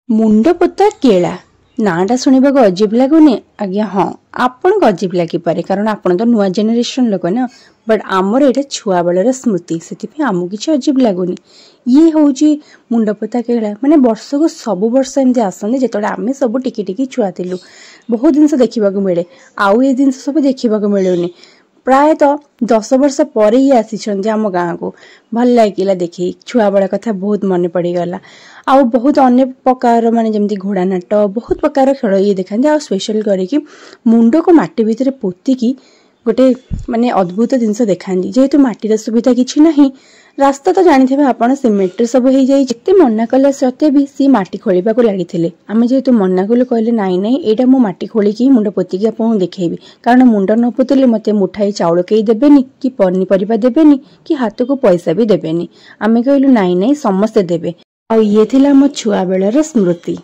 मुंड पोता केला नाटा शुणा अजीब लगुनि आज्ञा हाँ आपन को अजीब लगिपे कारण आपन तो नुआ जेनेरेशन लोक ना बट आमर ये छुआ बेलर स्मृति से आमको किसी अजीब लगुनि ये हूँ मुंड पोता केला माने वर्ष को सब वर्ष एमती आसते जो आम सब टिकी टिकी छुआ थिलु बहुत जिनस देखा मिले आउ ये जिन सब देखा मिलूनी प्रायतः 10 वर्ष पर ही आसी आम गाँ को भल लगे देखी छुआ बेला कथा बहुत मन पड़गला आउ बहुत अनेक प्रकार माने जमती घोड़ा नाट बहुत प्रकार खेल ये देखा आ स्पेशल करके मुंड को माटी भितर पोतिकी गोटे माने अद्भुत जिनस देखा जेहेतु माटीर सुविधा किसी ना रास्ता तो जानी थे आपड़ सिमेंट सब हो जाते मना कला सत्वे भी सी माटी खोलिबा को लगी आम जेहेतु मना कलु कहले नाई नाई एटा मो माटी खोलिकी मुंड पोतिकी आपको देखेबी कारण मुंड न पोतिले मते मुठाई चाउल कई देबेनी कि पनीपरिबा देबेनी कि हाथ को पैसा भी देबेनी आमे कहलु नाई नाई समस्ते देबे आ ये थिला मो छुआ बेलर स्मृति।